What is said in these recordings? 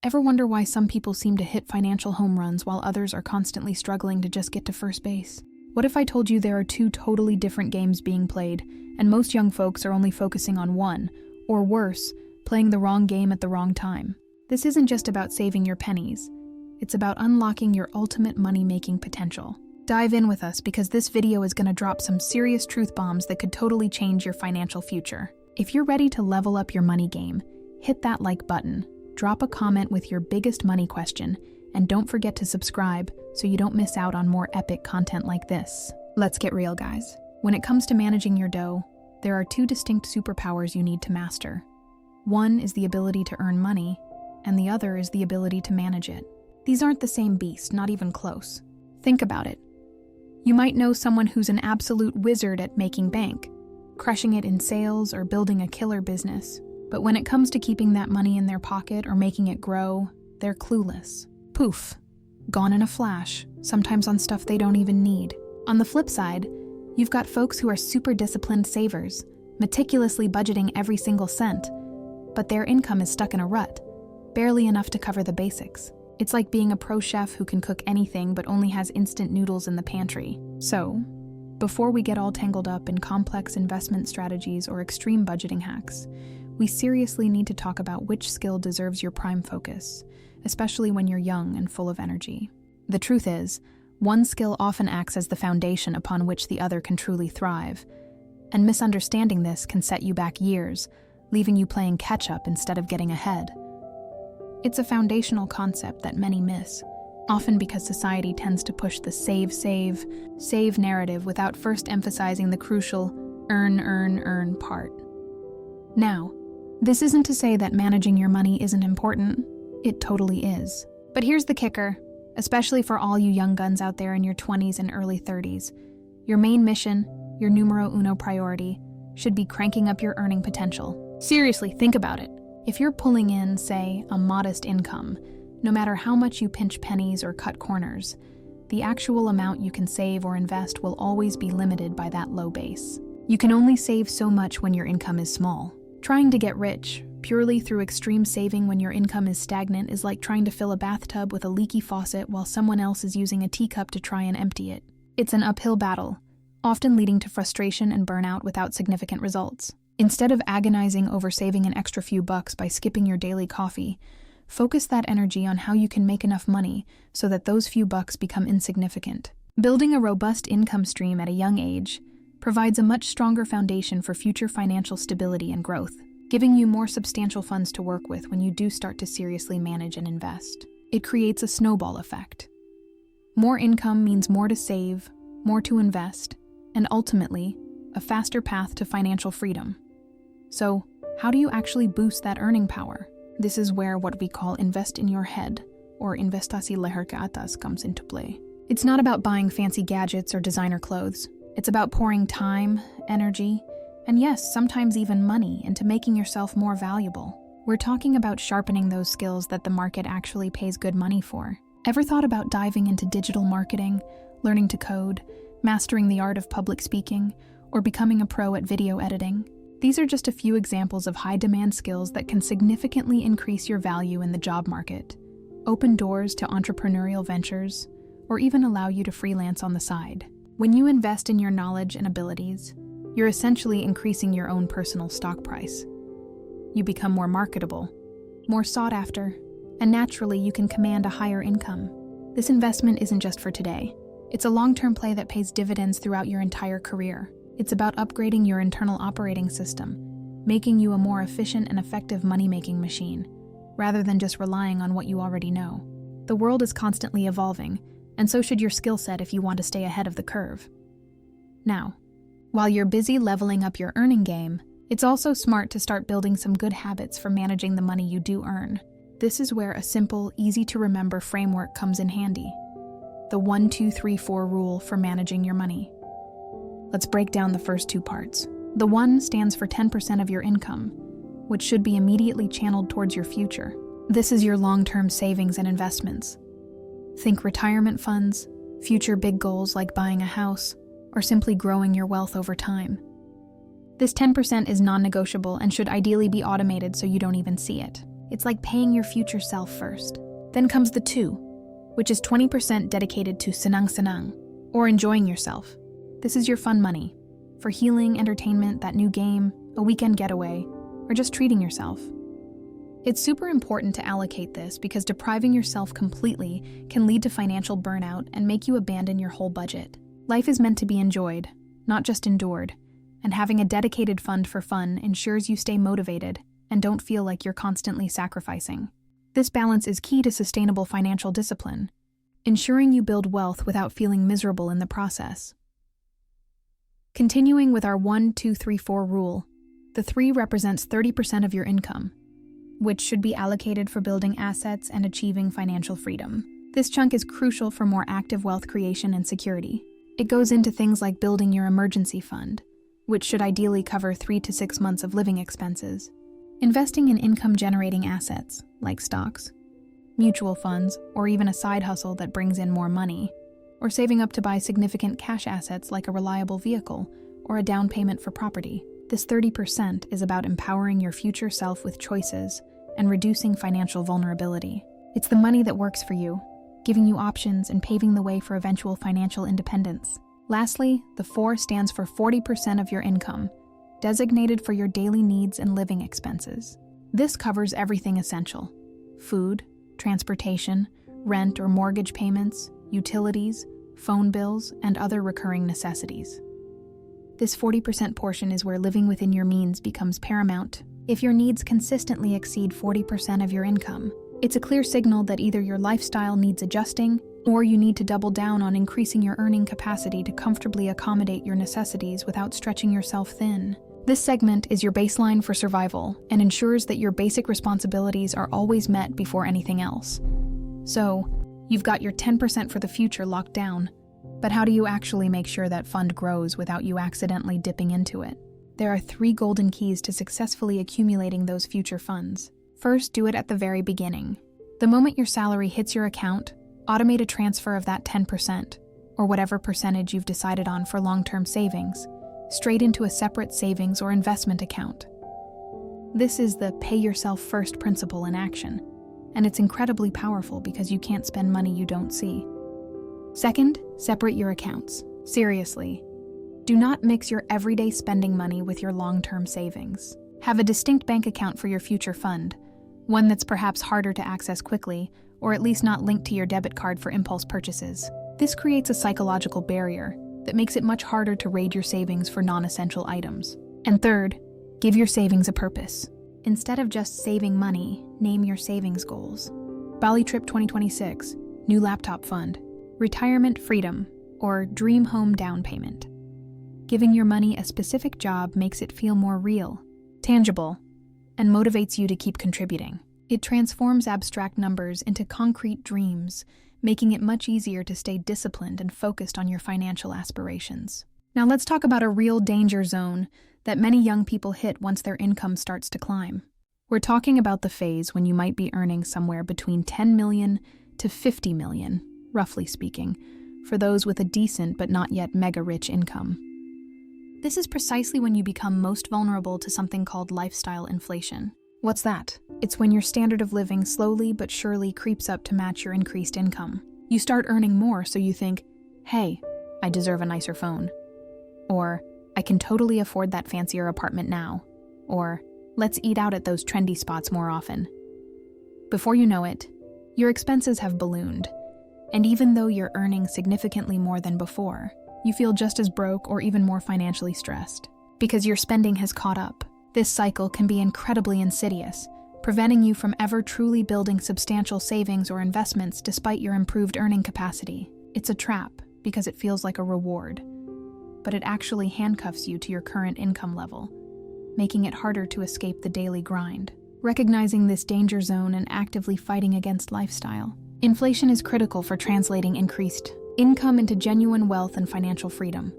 Ever wonder why some people seem to hit financial home runs while others are constantly struggling to just get to first base? What if I told you there are two totally different games being played, and most young folks are only focusing on one, or worse, playing the wrong game at the wrong time? This isn't just about saving your pennies. It's about unlocking your ultimate money-making potential. Dive in with us because this video is going to drop some serious truth bombs that could totally change your financial future. If you're ready to level up your money game, hit that like button, drop a comment with your biggest money question, and don't forget to subscribe so you don't miss out on more epic content like this. Let's get real, guys. When it comes to managing your dough, there are two distinct superpowers you need to master. One is the ability to earn money, and the other is the ability to manage it. These aren't the same beast, not even close. Think about it. You might know someone who's an absolute wizard at making bank, crushing it in sales or building a killer business. But when it comes to keeping that money in their pocket or making it grow, they're clueless. Poof, gone in a flash, sometimes on stuff they don't even need. On the flip side, you've got folks who are super disciplined savers, meticulously budgeting every single cent, but their income is stuck in a rut, barely enough to cover the basics. It's like being a pro chef who can cook anything but only has instant noodles in the pantry. So, before we get all tangled up in complex investment strategies or extreme budgeting hacks, we seriously need to talk about which skill deserves your prime focus, especially when you're young and full of energy. The truth is, one skill often acts as the foundation upon which the other can truly thrive, and misunderstanding this can set you back years, leaving you playing catch-up instead of getting ahead. It's a foundational concept that many miss, often because society tends to push the save narrative without first emphasizing the crucial earn part. Now, this isn't to say that managing your money isn't important. It totally is. But here's the kicker, especially for all you young guns out there in your 20s and early 30s. Your main mission, your numero uno priority, should be cranking up your earning potential. Seriously, think about it. If you're pulling in, say, a modest income, no matter how much you pinch pennies or cut corners, the actual amount you can save or invest will always be limited by that low base. You can only save so much when your income is small. Trying to get rich purely through extreme saving when your income is stagnant is like trying to fill a bathtub with a leaky faucet while someone else is using a teacup to try and empty it. It's an uphill battle, often leading to frustration and burnout without significant results. Instead of agonizing over saving an extra few bucks by skipping your daily coffee, focus that energy on how you can make enough money so that those few bucks become insignificant. Building a robust income stream at a young age provides a much stronger foundation for future financial stability and growth, giving you more substantial funds to work with when you do start to seriously manage and invest. It creates a snowball effect. More income means more to save, more to invest, and ultimately, a faster path to financial freedom. So, how do you actually boost that earning power? This is where what we call invest in your head, or investasi leher ke atas, comes into play. It's not about buying fancy gadgets or designer clothes. It's about pouring time, energy, and yes, sometimes even money into making yourself more valuable. We're talking about sharpening those skills that the market actually pays good money for. Ever thought about diving into digital marketing, learning to code, mastering the art of public speaking, or becoming a pro at video editing? These are just a few examples of high-demand skills that can significantly increase your value in the job market, open doors to entrepreneurial ventures, or even allow you to freelance on the side. When you invest in your knowledge and abilities, you're essentially increasing your own personal stock price. You become more marketable, more sought after, and naturally you can command a higher income. This investment isn't just for today. It's a long-term play that pays dividends throughout your entire career. It's about upgrading your internal operating system, making you a more efficient and effective money-making machine, rather than just relying on what you already know. The world is constantly evolving, and so should your skill set if you want to stay ahead of the curve. Now, while you're busy leveling up your earning game, it's also smart to start building some good habits for managing the money you do earn. This is where a simple, easy-to-remember framework comes in handy. The 1-2-3-4 rule for managing your money. Let's break down the first two parts. The 1 stands for 10% of your income, which should be immediately channeled towards your future. This is your long-term savings and investments. Think retirement funds, future big goals like buying a house, or simply growing your wealth over time. This 10% is non-negotiable and should ideally be automated so you don't even see it. It's like paying your future self first. Then comes the 2, which is 20% dedicated to senang-senang, or enjoying yourself. This is your fun money for healing, entertainment, that new game, a weekend getaway, or just treating yourself. It's super important to allocate this because depriving yourself completely can lead to financial burnout and make you abandon your whole budget. Life is meant to be enjoyed, not just endured, and having a dedicated fund for fun ensures you stay motivated and don't feel like you're constantly sacrificing. This balance is key to sustainable financial discipline, ensuring you build wealth without feeling miserable in the process. Continuing with our 1, 2, 3, 4 rule, the 3 represents 30% of your income, which should be allocated for building assets and achieving financial freedom. This chunk is crucial for more active wealth creation and security. It goes into things like building your emergency fund, which should ideally cover 3 to 6 months of living expenses, investing in income-generating assets, like stocks, mutual funds, or even a side hustle that brings in more money, or saving up to buy significant cash assets like a reliable vehicle or a down payment for property. This 30% is about empowering your future self with choices and reducing financial vulnerability. It's the money that works for you, giving you options and paving the way for eventual financial independence. Lastly, the 4 stands for 40% of your income, designated for your daily needs and living expenses. This covers everything essential: food, transportation, rent or mortgage payments, utilities, phone bills, and other recurring necessities. This 40% portion is where living within your means becomes paramount. If your needs consistently exceed 40% of your income, it's a clear signal that either your lifestyle needs adjusting or you need to double down on increasing your earning capacity to comfortably accommodate your necessities without stretching yourself thin. This segment is your baseline for survival and ensures that your basic responsibilities are always met before anything else. So, you've got your 10% for the future locked down. But how do you actually make sure that fund grows without you accidentally dipping into it? There are 3 golden keys to successfully accumulating those future funds. First, do it at the very beginning. The moment your salary hits your account, automate a transfer of that 10%, or whatever percentage you've decided on for long-term savings, straight into a separate savings or investment account. This is the pay yourself first principle in action, and it's incredibly powerful because you can't spend money you don't see. Second, separate your accounts. Seriously, do not mix your everyday spending money with your long-term savings. Have a distinct bank account for your future fund, one that's perhaps harder to access quickly, or at least not linked to your debit card for impulse purchases. This creates a psychological barrier that makes it much harder to raid your savings for non-essential items. And third, give your savings a purpose. Instead of just saving money, name your savings goals. Bali Trip 2026, new laptop fund, retirement freedom, or dream home down payment. Giving your money a specific job makes it feel more real, tangible, and motivates you to keep contributing. It transforms abstract numbers into concrete dreams, making it much easier to stay disciplined and focused on your financial aspirations. Now let's talk about a real danger zone that many young people hit once their income starts to climb. We're talking about the phase when you might be earning somewhere between 10 million to 50 million, roughly speaking, for those with a decent but not yet mega-rich income. This is precisely when you become most vulnerable to something called lifestyle inflation. What's that? It's when your standard of living slowly but surely creeps up to match your increased income. You start earning more, so you think, hey, I deserve a nicer phone. Or, I can totally afford that fancier apartment now. Or, let's eat out at those trendy spots more often. Before you know it, your expenses have ballooned. And even though you're earning significantly more than before, you feel just as broke or even more financially stressed. Because your spending has caught up. This cycle can be incredibly insidious, preventing you from ever truly building substantial savings or investments despite your improved earning capacity. It's a trap because it feels like a reward, but it actually handcuffs you to your current income level, making it harder to escape the daily grind. Recognizing this danger zone and actively fighting against lifestyle. Inflation is critical for translating increased income into genuine wealth and financial freedom.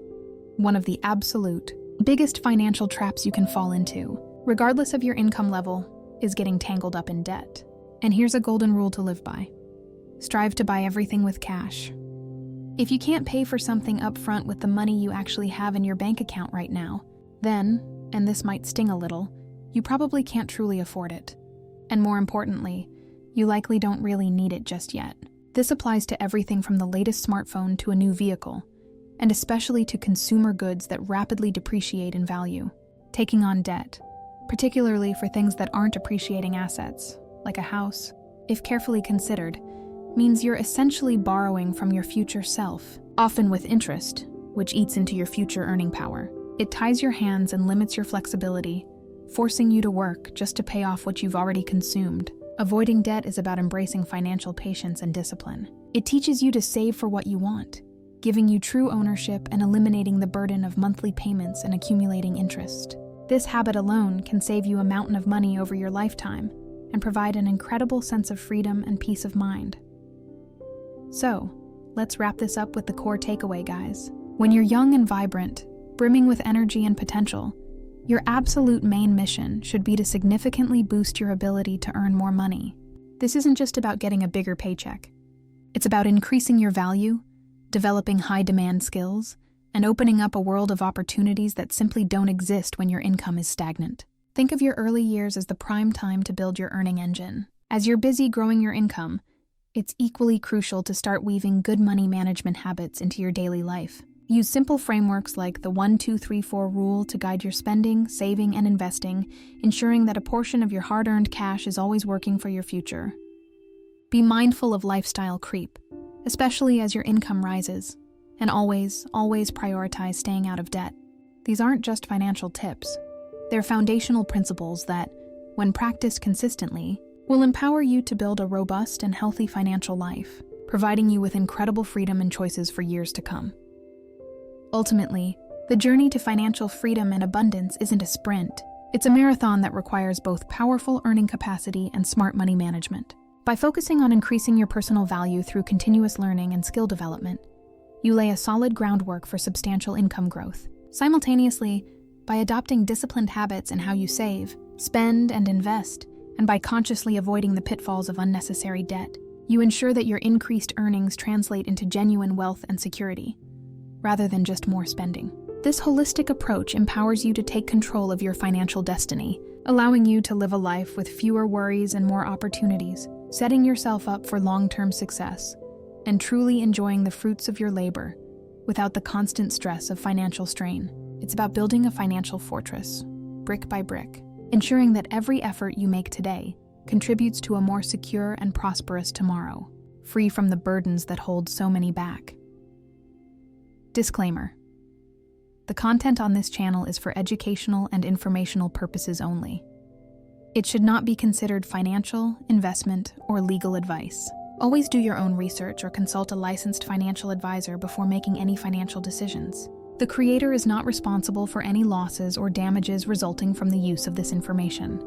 One of the absolute biggest financial traps you can fall into, regardless of your income level, is getting tangled up in debt. And here's a golden rule to live by. Strive to buy everything with cash. If you can't pay for something up front with the money you actually have in your bank account right now, then, and this might sting a little, you probably can't truly afford it. And more importantly, you likely don't really need it just yet. This applies to everything from the latest smartphone to a new vehicle, and especially to consumer goods that rapidly depreciate in value. Taking on debt, particularly for things that aren't appreciating assets, like a house, if carefully considered, means you're essentially borrowing from your future self, often with interest, which eats into your future earning power. It ties your hands and limits your flexibility, forcing you to work just to pay off what you've already consumed. Avoiding debt is about embracing financial patience and discipline. It teaches you to save for what you want, giving you true ownership and eliminating the burden of monthly payments and accumulating interest. This habit alone can save you a mountain of money over your lifetime and provide an incredible sense of freedom and peace of mind. So, let's wrap this up with the core takeaway, guys. When you're young and vibrant, brimming with energy and potential, your absolute main mission should be to significantly boost your ability to earn more money. This isn't just about getting a bigger paycheck. It's about increasing your value, developing high-demand skills, and opening up a world of opportunities that simply don't exist when your income is stagnant. Think of your early years as the prime time to build your earning engine. As you're busy growing your income, it's equally crucial to start weaving good money management habits into your daily life. Use simple frameworks like the 1-2-3-4 rule to guide your spending, saving, and investing, ensuring that a portion of your hard-earned cash is always working for your future. Be mindful of lifestyle creep, especially as your income rises, and always prioritize staying out of debt. These aren't just financial tips. They're foundational principles that, when practiced consistently, will empower you to build a robust and healthy financial life, providing you with incredible freedom and choices for years to come. Ultimately, the journey to financial freedom and abundance isn't a sprint. It's a marathon that requires both powerful earning capacity and smart money management. By focusing on increasing your personal value through continuous learning and skill development, you lay a solid groundwork for substantial income growth. Simultaneously, by adopting disciplined habits in how you save, spend, and invest, and by consciously avoiding the pitfalls of unnecessary debt, you ensure that your increased earnings translate into genuine wealth and security, rather than just more spending. This holistic approach empowers you to take control of your financial destiny, allowing you to live a life with fewer worries and more opportunities, setting yourself up for long-term success, and truly enjoying the fruits of your labor without the constant stress of financial strain. It's about building a financial fortress, brick by brick, ensuring that every effort you make today contributes to a more secure and prosperous tomorrow, free from the burdens that hold so many back. Disclaimer: the content on this channel is for educational and informational purposes only. It should not be considered financial, investment, or legal advice. Always do your own research or consult a licensed financial advisor before making any financial decisions. The creator is not responsible for any losses or damages resulting from the use of this information.